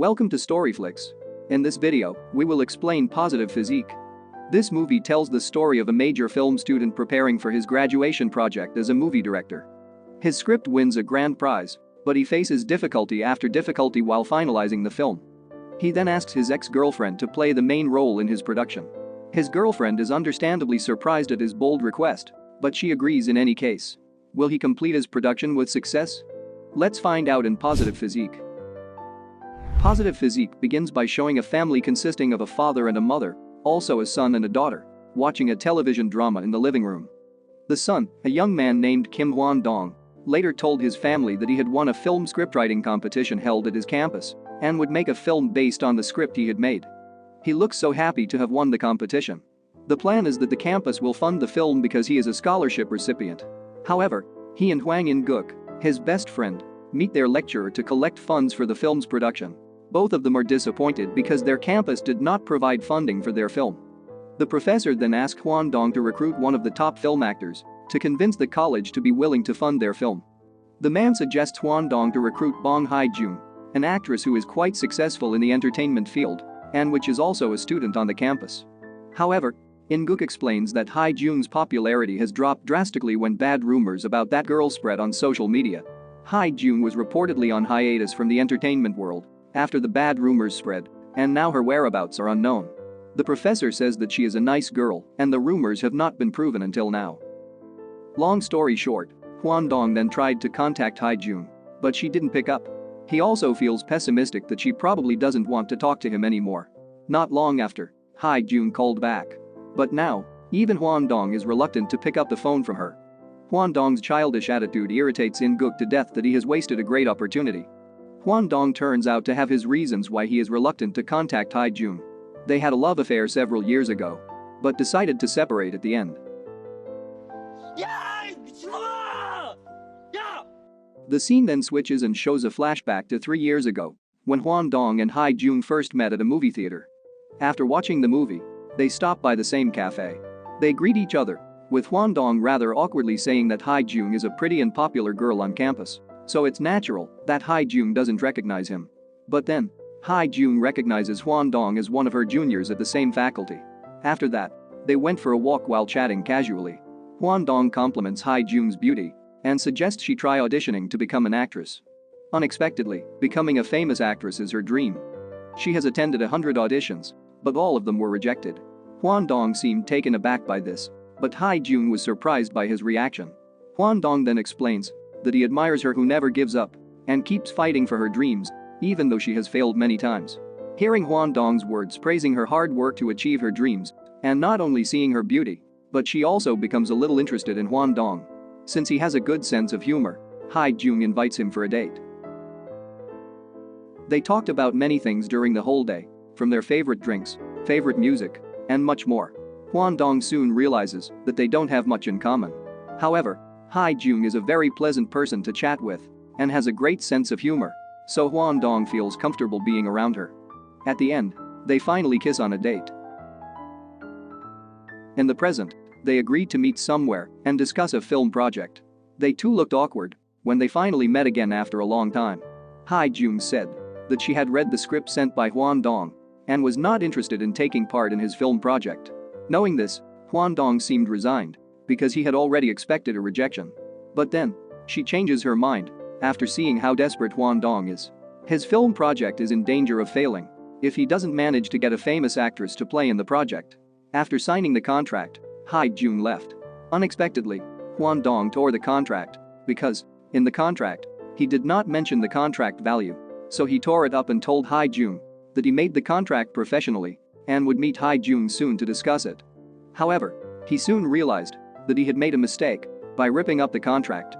Welcome to Storyflix. In this video, we will explain Positive Physique. This movie tells the story of a major film student preparing for his graduation project as a movie director. His script wins a grand prize, but he faces difficulty after difficulty while finalizing the film. He then asks his ex-girlfriend to play the main role in his production. His girlfriend is understandably surprised at his bold request, but she agrees in any case. Will he complete his production with success? Let's find out in Positive Physique. Positive Physique begins by showing a family consisting of a father and a mother, also a son and a daughter, watching a television drama in the living room. The son, a young man named Hwan Dong, later told his family that he had won a film scriptwriting competition held at his campus and would make a film based on the script he had made. He looks so happy to have won the competition. The plan is that the campus will fund the film because he is a scholarship recipient. However, he and Hwang Dong, his best friend, meet their lecturer to collect funds for the film's production. Both of them are disappointed because their campus did not provide funding for their film. The professor then asks Hwan Dong to recruit one of the top film actors to convince the college to be willing to fund their film. The man suggests Hwan Dong to recruit Hye Jung, an actress who is quite successful in the entertainment field and which is also a student on the campus. However, In-guk explains that Hye Jung's popularity has dropped drastically when bad rumors about that girl spread on social media. Hye Jung was reportedly on hiatus from the entertainment world after the bad rumors spread, and now her whereabouts are unknown. The professor says that she is a nice girl and the rumors have not been proven until now. Long story short, Hwan Dong then tried to contact Hye Jung, but she didn't pick up. He also feels pessimistic that she probably doesn't want to talk to him anymore. Not long after, Hye Jung called back. But now, even Hwan Dong is reluctant to pick up the phone from her. Hwan Dong's childish attitude irritates In-guk to death that he has wasted a great opportunity. Hwan Dong turns out to have his reasons why he is reluctant to contact Hye Jung. They had a love affair several years ago, but decided to separate at the end. The scene then switches and shows a flashback to 3 years ago, when Hwan Dong and Hye Jung first met at a movie theater. After watching the movie, they stop by the same cafe. They greet each other, with Hwan Dong rather awkwardly saying that Hye Jung is a pretty and popular girl on campus, so it's natural that Hye Jung doesn't recognize him. But then, Hye Jung recognizes Hwan Dong as one of her juniors at the same faculty. After that, they went for a walk while chatting casually. Hwan Dong compliments Hye Jung's beauty and suggests she try auditioning to become an actress. Unexpectedly, becoming a famous actress is her dream. She has attended 100 auditions, but all of them were rejected. Hwan Dong seemed taken aback by this, but Hye Jung was surprised by his reaction. Hwan Dong then explains that he admires her who never gives up and keeps fighting for her dreams, even though she has failed many times. Hearing Hwan Dong's words praising her hard work to achieve her dreams, and not only seeing her beauty, but she also becomes a little interested in Hwan Dong. Since he has a good sense of humor, Hye Jung invites him for a date. They talked about many things during the whole day, from their favorite drinks, favorite music, and much more. Hwan Dong soon realizes that they don't have much in common. However, Hye Jung is a very pleasant person to chat with and has a great sense of humor, so Hwan Dong feels comfortable being around her. At the end, they finally kiss on a date. In the present, they agreed to meet somewhere and discuss a film project. They too looked awkward when they finally met again after a long time. Hye Jung said that she had read the script sent by Hwan Dong and was not interested in taking part in his film project. Knowing this, Hwan Dong seemed resigned because he had already expected a rejection. But then, she changes her mind after seeing how desperate Hwan Dong is. His film project is in danger of failing if he doesn't manage to get a famous actress to play in the project. After signing the contract, Hye Jung left. Unexpectedly, Hwan Dong tore the contract because, in the contract, he did not mention the contract value, so he tore it up and told Hye Jung that he made the contract professionally and would meet Hye Jung soon to discuss it. However, he soon realized that he had made a mistake by ripping up the contract.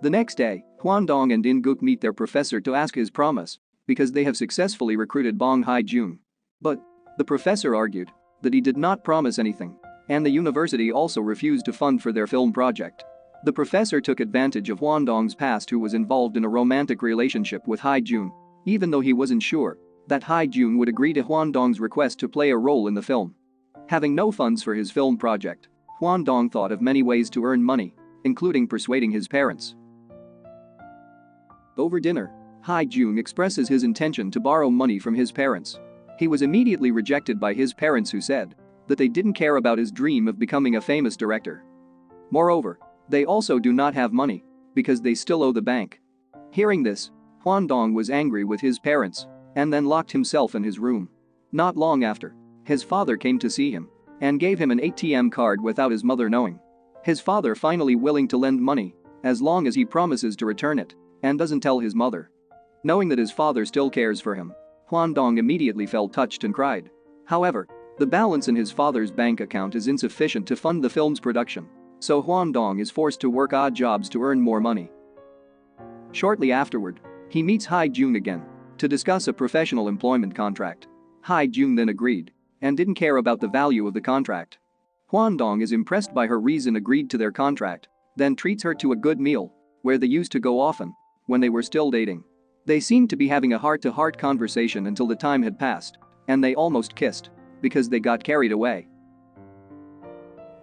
The next day, Hwan Dong and In-guk meet their professor to ask his promise because they have successfully recruited Hye Jung. But the professor argued that he did not promise anything, and the university also refused to fund for their film project. The professor took advantage of Hwan Dong's past, who was involved in a romantic relationship with Hye Jung, even though he wasn't sure that Hye Jung would agree to Hwan Dong's request to play a role in the film. Having no funds for his film project, Hwan Dong thought of many ways to earn money, including persuading his parents. Over dinner, Hye Jung expresses his intention to borrow money from his parents. He was immediately rejected by his parents, who said that they didn't care about his dream of becoming a famous director. Moreover, they also do not have money because they still owe the bank. Hearing this, Hwan Dong was angry with his parents and then locked himself in his room. Not long after, his father came to see him and gave him an ATM card without his mother knowing. His father finally willing to lend money as long as he promises to return it and doesn't tell his mother. Knowing that his father still cares for him, Hwan Dong immediately felt touched and cried. However, the balance in his father's bank account is insufficient to fund the film's production, so Hwan Dong is forced to work odd jobs to earn more money. Shortly afterward, he meets Hye Jung again to discuss a professional employment contract. Hye Jung then agreed and didn't care about the value of the contract. Hwan Dong is impressed by her reason, agreed to their contract, then treats her to a good meal where they used to go often when they were still dating. They seemed to be having a heart-to-heart conversation until the time had passed, and they almost kissed because they got carried away.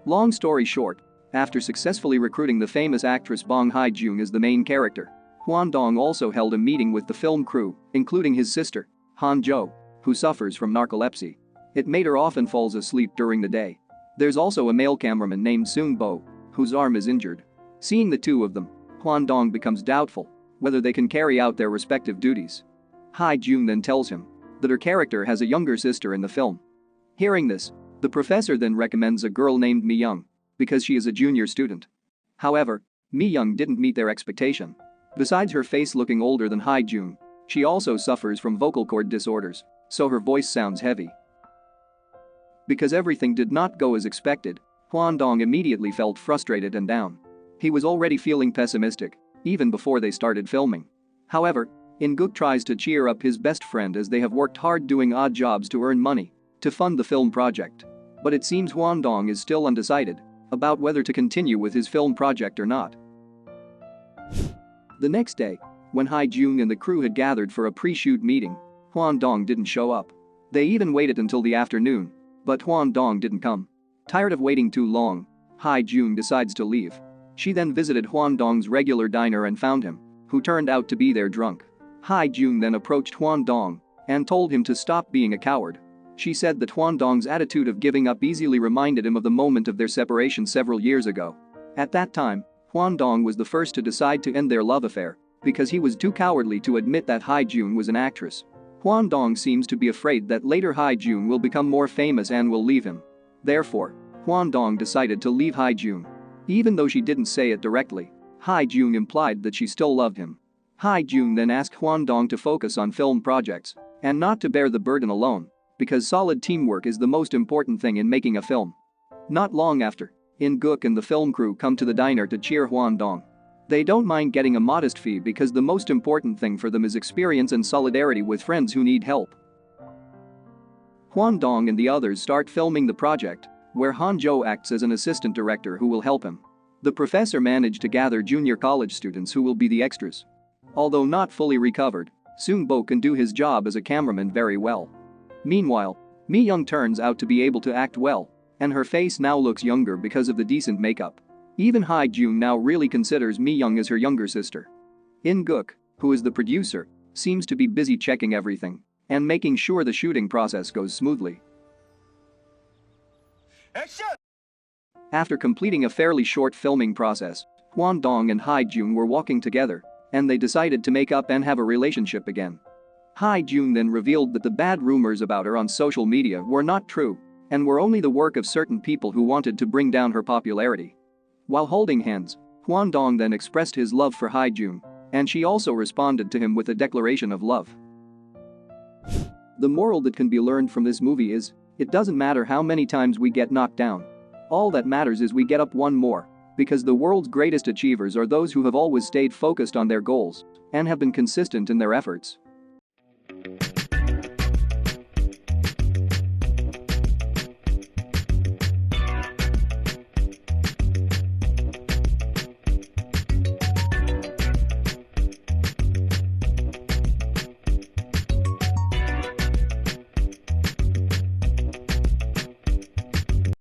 Long story short, after successfully recruiting the famous actress Bong Hye Jung as the main character, Hwan Dong also held a meeting with the film crew, including his sister, Han Jo, who suffers from narcolepsy. It made her often falls asleep during the day. There's also a male cameraman named Seung Bo, whose arm is injured. Seeing the two of them, Hwan Dong becomes doubtful whether they can carry out their respective duties. Hye Jung then tells him that her character has a younger sister in the film. Hearing this, the professor then recommends a girl named Mi Young because she is a junior student. However, Mi Young didn't meet their expectation. Besides her face looking older than Hye Jung, she also suffers from vocal cord disorders, so her voice sounds heavy. Because everything did not go as expected, Hwan Dong immediately felt frustrated and down. He was already feeling pessimistic even before they started filming. However, In-guk tries to cheer up his best friend as they have worked hard doing odd jobs to earn money to fund the film project. But it seems Hwan Dong is still undecided about whether to continue with his film project or not. The next day, when Hye Jung and the crew had gathered for a pre-shoot meeting, Hwan Dong didn't show up. They even waited until the afternoon, but Hwan Dong didn't come. Tired of waiting too long, Hye Jung decides to leave. She then visited Hwan Dong's regular diner and found him, who turned out to be there drunk. Hye Jung then approached Hwan Dong and told him to stop being a coward. She said that Hwan Dong's attitude of giving up easily reminded him of the moment of their separation several years ago. At that time, Hwan Dong was the first to decide to end their love affair because he was too cowardly to admit that Hye Jung was an actress. Hwan Dong seems to be afraid that later Hye Jung will become more famous and will leave him. Therefore, Hwan Dong decided to leave Hye Jung. Even though she didn't say it directly, Hye Jung implied that she still loved him. Hye Jung then asked Hwan Dong to focus on film projects and not to bear the burden alone, because solid teamwork is the most important thing in making a film. Not long after, In-guk and the film crew come to the diner to cheer Hwan Dong. They don't mind getting a modest fee because the most important thing for them is experience and solidarity with friends who need help. Hwan Dong and the others start filming the project, where Han Jo acts as an assistant director who will help him. The professor managed to gather junior college students who will be the extras. Although not fully recovered, Seung Bo can do his job as a cameraman very well. Meanwhile, Mi Young turns out to be able to act well, and her face now looks younger because of the decent makeup. Even Hye Jung now really considers Mi Young as her younger sister. In-guk, who is the producer, seems to be busy checking everything and making sure the shooting process goes smoothly. Action! After completing a fairly short filming process, Hwan Dong and Hye Jung were walking together, and they decided to make up and have a relationship again. Hye Jung then revealed that the bad rumors about her on social media were not true and were only the work of certain people who wanted to bring down her popularity. While holding hands, Hwan Dong then expressed his love for Hye Jung, and she also responded to him with a declaration of love. The moral that can be learned from this movie is, it doesn't matter how many times we get knocked down. All that matters is we get up one more, because the world's greatest achievers are those who have always stayed focused on their goals and have been consistent in their efforts.